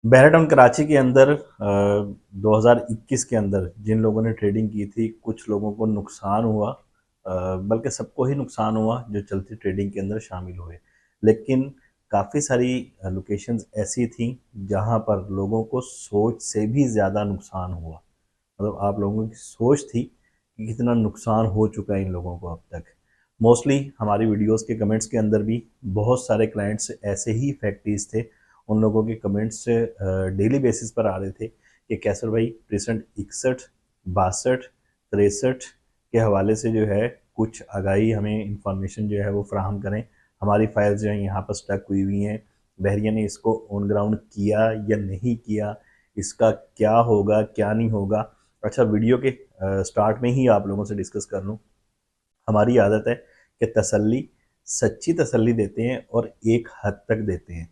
बैराटाउन कराची के अंदर 2021 के अंदर जिन लोगों ने ट्रेडिंग की थी, कुछ लोगों को नुकसान हुआ, बल्कि सबको ही नुकसान हुआ जो चलती ट्रेडिंग के अंदर शामिल हुए। लेकिन काफ़ी सारी लोकेशंस ऐसी थी जहां पर लोगों को सोच से भी ज़्यादा नुकसान हुआ। मतलब आप लोगों की सोच थी कि कितना नुकसान हो चुका है इन लोगों को अब तक। मोस्टली हमारी वीडियोस के कमेंट्स के अंदर भी बहुत सारे क्लाइंट्स ऐसे ही फैक्ट्रीज थे। उन लोगों के कमेंट्स डेली बेसिस पर आ रहे थे कि कैसर भाई प्रेजेंट 61, 62, 63 के हवाले से जो है कुछ आगाही हमें इंफॉर्मेशन जो है वो फ्राहम करें। हमारी फाइल्स जो हैं यहाँ पर स्टक हुई हुई हैं, बहरिया ने इसको ऑन ग्राउंड किया या नहीं किया, इसका क्या होगा क्या नहीं होगा। अच्छा, वीडियो के स्टार्ट में ही आप लोगों से डिस्कस कर लूँ, हमारी आदत है कि तसल्ली, सच्ची तसल्ली देते हैं और एक हद तक देते हैं।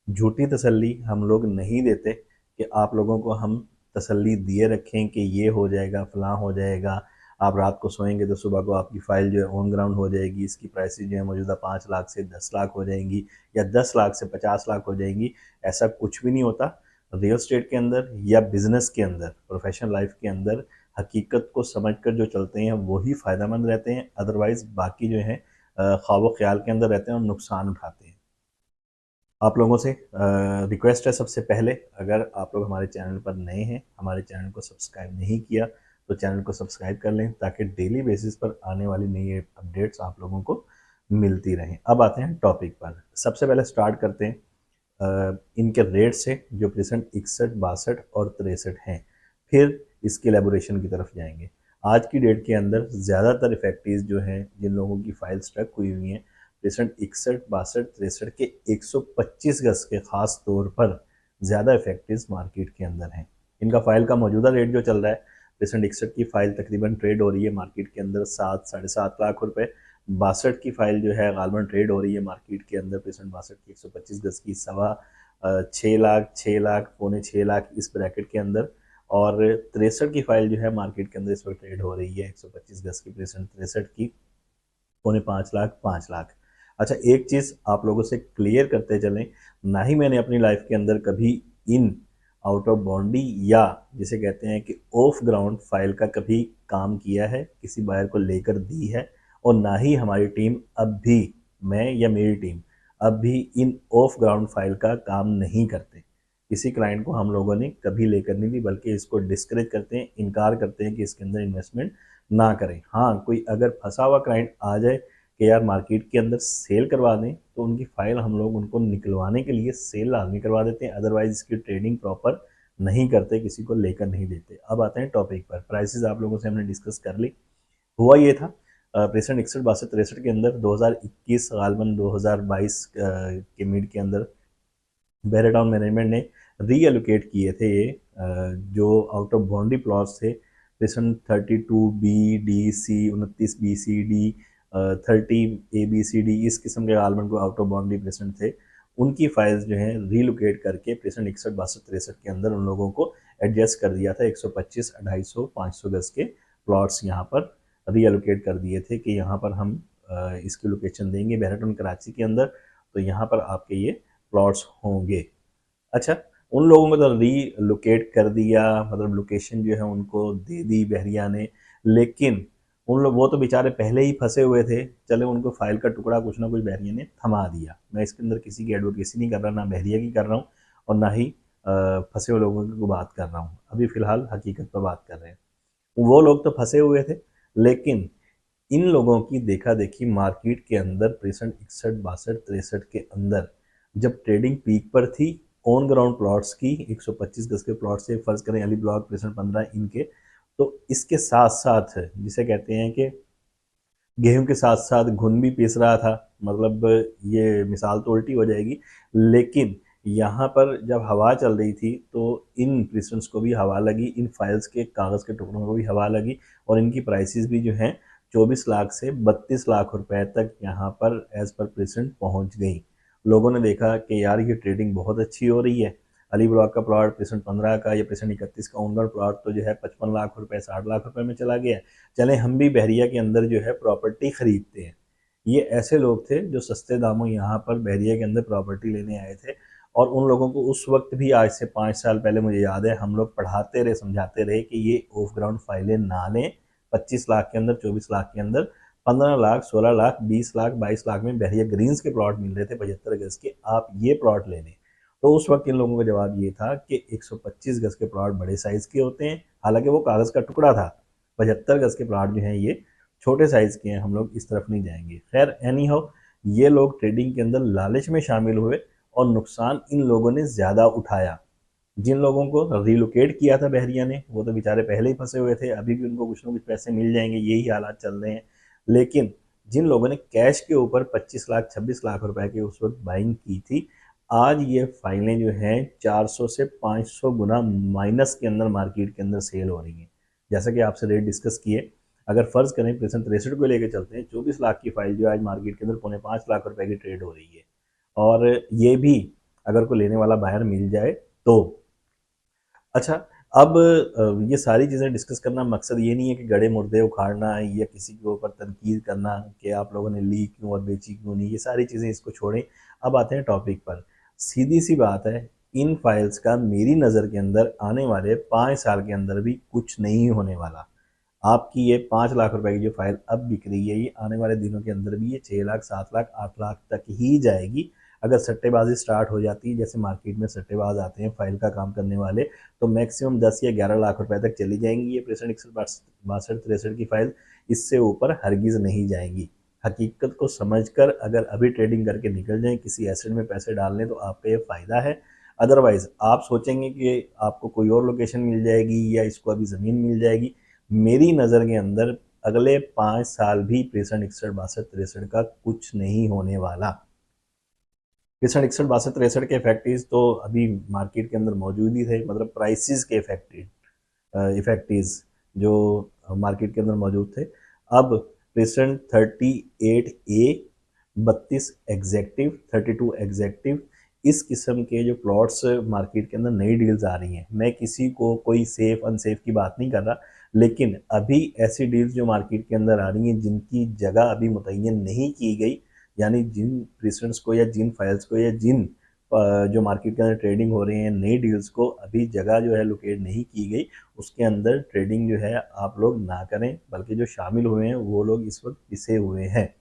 झूठी तसल्ली हम लोग नहीं देते कि आप लोगों को हम तसल्ली दिए रखें कि ये हो जाएगा, फलां हो जाएगा, आप रात को सोएंगे तो सुबह को आपकी फ़ाइल जो है ऑन ग्राउंड हो जाएगी, इसकी प्राइसेस जो है मौजूदा 5 लाख से 10 लाख हो जाएंगी या 10 लाख से 50 लाख हो जाएंगी। ऐसा कुछ भी नहीं होता। रियल एस्टेट के अंदर या बिज़नेस के अंदर, प्रोफेशनल लाइफ के अंदर हकीकत को समझकर जो चलते हैं वही फ़ायदेमंद रहते हैं। अदरवाइज़ बाकी जो है ख्वाब व ख़्याल के अंदर रहते हैं और नुकसान उठाते हैं। आप लोगों से रिक्वेस्ट है, सबसे पहले अगर आप लोग हमारे चैनल पर नए हैं, हमारे चैनल को सब्सक्राइब नहीं किया तो चैनल को सब्सक्राइब कर लें ताकि डेली बेसिस पर आने वाली नई अपडेट्स आप लोगों को मिलती रहें। अब आते हैं टॉपिक पर। सबसे पहले स्टार्ट करते हैं इनके रेट से जो प्रेजेंट 61, 62 और 63 हैं। फिर इसके एलेबोरेशन की तरफ जाएंगे। आज की डेट के अंदर ज़्यादातर इफेक्टिव जो हैं, जिन लोगों की फाइल स्टक हुई हुई हैं, प्रेजेंट 61, 62, 63 के 125 गज के ख़ास तौर पर ज़्यादा इफेक्टिव मार्केट के अंदर हैं। इनका फाइल का मौजूदा रेट जो चल रहा है, प्रेजेंट 61 की फ़ाइल तकरीबन ट्रेड हो रही है मार्केट के अंदर 7, 7.5 लाख रुपए। 62 की फ़ाइल जो है गालबन ट्रेड हो रही है मार्केट के अंदर, प्रेजेंट 62 की 125 गज की 6 लाख, 6 लाख, पौने 6 लाख इस ब्रैकेट के अंदर। और 63 की फ़ाइल जो है मार्केट के अंदर इस वक्त ट्रेड हो रही है 125 गज की, प्रेजेंट 63 की पौने 5 लाख, 5 लाख। अच्छा, एक चीज़ आप लोगों से क्लियर करते चलें, ना ही मैंने अपनी लाइफ के अंदर कभी इन आउट ऑफ बाउंड्री या जिसे कहते हैं कि ऑफ ग्राउंड फाइल का कभी काम किया है, किसी बायर को लेकर दी है। और ना ही हमारी टीम अब भी, मैं या मेरी टीम अब भी इन ऑफ ग्राउंड फाइल का काम नहीं करते। किसी क्लाइंट को हम लोगों ने कभी लेकर नहीं दी, बल्कि इसको डिस्करेज करते हैं, इनकार करते हैं कि इसके अंदर इन्वेस्टमेंट ना करें। हाँ, कोई अगर फंसा हुआ क्लाइंट आ जाए कि यार मार्केट के अंदर सेल करवा दें, तो उनकी फ़ाइल हम लोग उनको निकलवाने के लिए सेल लाजमी करवा देते हैं। अदरवाइज़ इसकी ट्रेडिंग प्रॉपर नहीं करते, किसी को लेकर नहीं देते। अब आते हैं टॉपिक पर। प्राइसेस आप लोगों से हमने डिस्कस कर ली। हुआ ये था, प्रेजेंट 61, 62, 63 के अंदर 2021 गालबन 2022 के मिड के अंदर बैराटाउन मैनेजमेंट ने रीएलोकेट किए थे ये जो आउट ऑफ बाउंड्री प्लॉट्स थे। Present 32B, D, C, 29B, C, D, 30A, B, C, D इस किस्म के गालबन को आउट ऑफ बाउंड्री प्रेजेंट थे। उनकी फाइल्स जो हैं रीलोकेट करके प्रेजेंट 61, 62, 63 के अंदर उन लोगों को एडजस्ट कर दिया था। 125, 250, 500 गज के प्लॉट्स यहाँ पर रीएलोकेट कर दिए थे कि यहाँ पर हम इसकी लोकेशन देंगे बैराटन कराची के अंदर, तो यहाँ पर आपके ये प्लॉट्स होंगे। अच्छा, उन लोगों को तो रीलोकेट कर दिया, मतलब लोकेशन जो है उनको दे दी बहरिया ने। लेकिन उन लोग, वो तो बेचारे पहले ही फंसे हुए थे, चले उनको फाइल का टुकड़ा कुछ ना कुछ बहरिया ने थमा दिया। मैं इसके अंदर किसी की एडवोकेसी नहीं कर रहा, ना बहरिया की कर रहा हूँ और ना ही फंसे हुए लोगों की बात कर रहा हूँ। अभी फ़िलहाल हकीकत पर बात कर रहे हैं। वो लोग तो फंसे हुए थे, लेकिन इन लोगों की देखा देखी मार्केट के अंदर प्रेजेंट 61, 62, 63 के अंदर जब ट्रेडिंग पीक पर थी, ऑन ग्राउंड प्लॉट्स की 125 गज के प्लॉट से फर्ज करें अली ब्लॉक प्रेजेंट 15 इनके, तो इसके साथ साथ जिसे कहते हैं कि गेहूं के साथ साथ घुन भी पीस रहा था। मतलब ये मिसाल तो उल्टी हो जाएगी, लेकिन यहाँ पर जब हवा चल रही थी तो इन प्रेसिडेंट्स को भी हवा लगी, इन फाइल्स के कागज़ के टुकड़ों को भी हवा लगी और इनकी प्राइसेस भी जो हैं 24 लाख से 32 लाख रुपए तक यहाँ पर एज पर प्रेसिडेंट पहुँच गई। लोगों ने देखा कि यार ये ट्रेडिंग बहुत अच्छी हो रही है। अली ब्लॉक का प्लॉट प्रेसिडेंट 15 का या प्रेसिडेंट 31 का ओनर प्लॉट तो जो है 55 लाख रुपए, 60 लाख रुपए में चला गया। चलें हम भी बहरिया के अंदर जो है प्रॉपर्टी ख़रीदते हैं। ये ऐसे लोग थे जो सस्ते दामों यहाँ पर बहरिया के अंदर प्रॉपर्टी लेने आए थे और उन लोगों को उस वक्त भी, आज से 5 साल पहले मुझे याद है, हम लोग पढ़ाते रहे, समझाते रहे कि ये ऑफ ग्राउंड फाइलें ना लें। 25 लाख के अंदर, 24 लाख के अंदर 15 लाख, 16 लाख, 20 लाख, 22 लाख में बहरिया ग्रीन्स के प्लॉट मिल रहे थे 75 गज के, आप ये प्लॉट ले लें। तो उस वक्त इन लोगों का जवाब ये था कि 125 गज के प्लॉट बड़े साइज के होते हैं, हालांकि वो कागज़ का टुकड़ा था। 75 गज के प्लॉट जो हैं ये छोटे साइज के हैं, हम लोग इस तरफ नहीं जाएंगे। खैर एनी हाउ, ये लोग ट्रेडिंग के अंदर लालच में शामिल हुए और नुकसान इन लोगों ने ज़्यादा उठाया। जिन लोगों को रिलोकेट किया था बहरिया ने, वो तो बेचारे पहले ही फंसे हुए थे, अभी भी उनको कुछ ना कुछ पैसे मिल जाएंगे, यही हालात चल रहे हैं। लेकिन जिन लोगों ने कैश के ऊपर 25 लाख, 26 लाख रुपए की उस वक्त बाइंग की थी, आज ये फाइलें जो हैं 400 से 500 गुना माइनस के अंदर मार्केट के अंदर सेल हो रही हैं। जैसा कि आपसे रेट डिस्कस किए, अगर फर्ज करें प्रेजेंट 63 को लेकर चलते हैं, 24 लाख की फाइल जो आज मार्केट के अंदर 4.5 लाख रुपए की ट्रेड हो रही है। और ये भी अगर कोई लेने वाला बायर मिल जाए तो। अच्छा, अब ये सारी चीज़ें डिस्कस करना मकसद ये नहीं है कि गड़े मुर्दे उखाड़ना है या किसी के ऊपर तनकीद करना कि आप लोगों ने ली क्यों और बेची क्यों नहीं, ये सारी चीज़ें इसको छोड़ें। अब आते हैं टॉपिक पर। सीधी सी बात है, इन फाइल्स का मेरी नज़र के अंदर आने वाले 5 साल के अंदर भी कुछ नहीं होने वाला। आपकी ये 5 लाख रुपए की जो फाइल अब बिक रही है, ये आने वाले दिनों के अंदर भी ये 6 लाख, 7 लाख, 8 लाख तक ही जाएगी। अगर सट्टेबाजी स्टार्ट हो जाती है, जैसे मार्केट में सट्टेबाज आते हैं फाइल का काम करने वाले, तो मैक्सिमम 10 या 11 लाख रुपए तक चली जाएंगी ये 65, 62, 63 की फाइल। इससे ऊपर हरगिज नहीं जाएंगी। हकीकत को समझकर अगर अभी ट्रेडिंग करके निकल जाएं, किसी एसेट में पैसे डाल लें, तो आपका ये फ़ायदा है। अदरवाइज आप सोचेंगे कि आपको कोई और लोकेशन मिल जाएगी या इसको अभी ज़मीन मिल जाएगी। मेरी नज़र के अंदर अगले 5 साल भी 65, 61, 62, 63 का कुछ नहीं होने वाला। 65, 61, 62, 63 के फैक्टर्स तो अभी मार्केट के अंदर मौजूद ही थे, मतलब प्राइसेस के इफेक्टिव जो मार्केट के अंदर मौजूद थे। अब प्रेजेंट 38A, 32 एग्जेक्टिव, 32 एग्जेक्टिव, इस किस्म के जो प्लॉट्स मार्केट के अंदर नई डील्स आ रही हैं। मैं किसी को कोई सेफ अनसेफ की बात नहीं कर रहा, लेकिन अभी ऐसी डील्स जो मार्केट के अंदर आ रही हैं जिनकी जगह अभी मुतय्यन नहीं की गई, यानी जिन प्रेसिडेंट्स को या जिन फाइल्स को या जिन जो मार्केट के अंदर ट्रेडिंग हो रही है नई डील्स को अभी जगह जो है लोकेट नहीं की गई, उसके अंदर ट्रेडिंग जो है आप लोग ना करें। बल्कि जो शामिल हुए हैं वो लोग इस वक्त पिसे हुए हैं।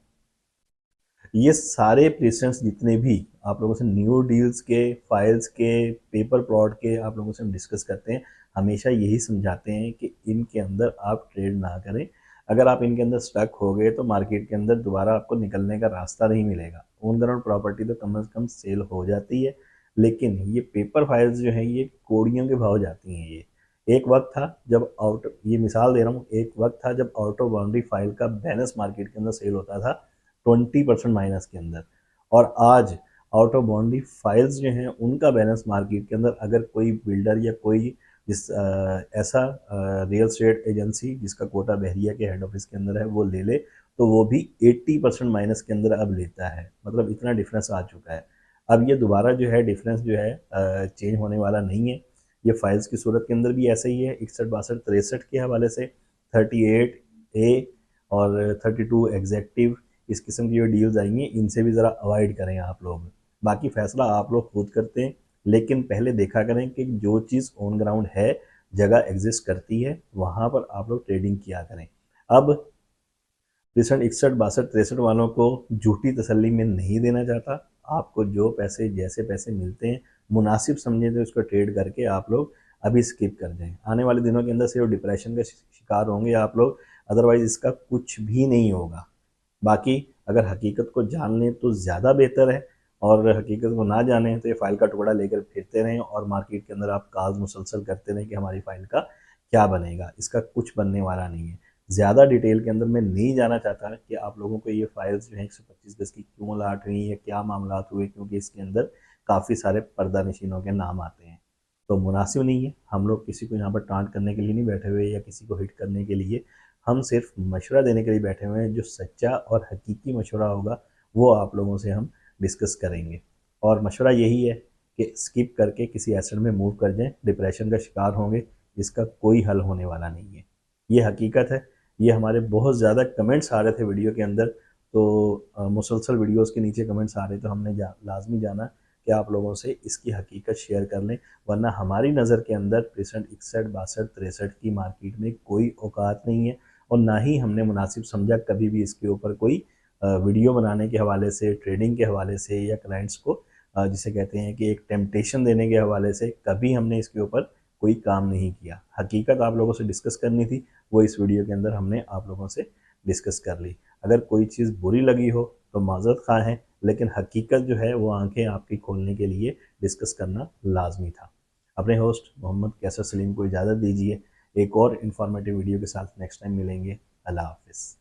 ये सारे प्रेसिडेंट्स जितने भी आप लोगों से न्यू डील्स के, फाइल्स के, पेपर प्लॉट के आप लोगों से हम डिस्कस करते हैं, हमेशा यही समझाते हैं कि इनके अंदर आप ट्रेड ना करें। अगर आप इनके अंदर स्टक हो गए तो मार्केट के अंदर दोबारा आपको निकलने का रास्ता नहीं मिलेगा। ऑन ग्राउंड प्रॉपर्टी तो कम से कम सेल हो जाती है, लेकिन ये पेपर फाइल्स जो हैं ये कोड़ियों के भाव जाती हैं। ये एक वक्त था जब ये मिसाल दे रहा हूँ, एक वक्त था जब आउट ऑफ बाउंड्री फाइल का बैलेंस मार्केट के अंदर सेल होता था 20% माइनस के अंदर, और आज आउट ऑफ बाउंड्री फाइल्स जो हैं उनका बैलेंस मार्केट के अंदर अगर कोई बिल्डर या कोई जिस ऐसा रियल स्टेट एजेंसी जिसका कोटा बहरिया के हेड ऑफिस के अंदर है वो ले ले, तो वो भी 80% माइनस के अंदर अब लेता है। मतलब इतना डिफरेंस आ चुका है। अब ये दोबारा जो है डिफरेंस जो है चेंज होने वाला नहीं है। ये फाइल्स की सूरत के अंदर भी ऐसा ही है। 61, 62, 63 के हवाले से 38A और 32 एग्जेक्टिव, इस किस्म की जो डील्स आई हैं इनसे भी ज़रा अवॉइड करें आप लोग। बाकी फ़ैसला आप लोग खुद करते हैं, लेकिन पहले देखा करें कि जो चीज़ ऑन ग्राउंड है, जगह एग्जिस्ट करती है, वहाँ पर आप लोग ट्रेडिंग किया करें। अब रिसेंट 61, 62, 63 वालों को झूठी तसल्ली में नहीं देना चाहता। आपको जो पैसे जैसे पैसे मिलते हैं मुनासिब समझे तो उसको ट्रेड करके आप लोग अभी स्किप कर जाएं। आने वाले दिनों के अंदर सिर्फ डिप्रेशन का शिकार होंगे आप लोग, अदरवाइज इसका कुछ भी नहीं होगा। बाकी अगर हकीकत को जान लें तो ज़्यादा बेहतर है, और हकीकत को ना जानें तो ये फ़ाइल का टुकड़ा लेकर फिरते रहें और मार्केट के अंदर आप काज मुसलसल करते रहें कि हमारी फ़ाइल का क्या बनेगा। इसका कुछ बनने वाला नहीं है। ज़्यादा डिटेल के अंदर मैं नहीं जाना चाहता कि आप लोगों को ये फाइल्स जो हैं 125 गज की क्यों लाट हुई या क्या मामला हुए, क्योंकि इसके अंदर काफ़ी सारे पर्दा नशीनों के नाम आते हैं। तो मुनासिब नहीं है। हम लोग किसी को यहाँ पर टांट करने के लिए नहीं बैठे हुए या किसी को हिट करने के लिए, हम सिर्फ मशवरा देने के लिए बैठे हुए हैं। जो सच्चा और हकीकी मशवरा होगा वो आप लोगों से हम डिस्कस करेंगे, और मशवरा यही है कि स्किप करके किसी एसेट में मूव कर जाएं, डिप्रेशन का शिकार होंगे, जिसका कोई हल होने वाला नहीं है। ये हकीकत है। ये हमारे बहुत ज़्यादा कमेंट्स आ रहे थे वीडियो के अंदर, तो मुसलसल वीडियोस के नीचे कमेंट्स आ रहे, तो हमने लाजमी जाना कि आप लोगों से इसकी हकीकत शेयर कर लें, वरना हमारी नज़र के अंदर 61, 62, 63 की मार्केट में कोई औकात नहीं है और ना ही हमने मुनासिब समझा कभी भी इसके ऊपर कोई वीडियो बनाने के हवाले से, ट्रेडिंग के हवाले से या क्लाइंट्स को जिसे कहते हैं कि एक टेम्पटेशन देने के हवाले से कभी हमने इसके ऊपर कोई काम नहीं किया। हकीकत आप लोगों से डिस्कस करनी थी, वो इस वीडियो के अंदर हमने आप लोगों से डिस्कस कर ली। अगर कोई चीज़ बुरी लगी हो तो माज़रत ख़्वाह हैं, लेकिन हकीकत जो है वो आंखें आपकी खोलने के लिए डिस्कस करना लाजमी था। अपने होस्ट मोहम्मद कैसर सलीम को इजाज़त दीजिए। एक और इन्फॉर्मेटिव वीडियो के साथ नेक्स्ट टाइम मिलेंगे। अल्लाह हाफ़िज़।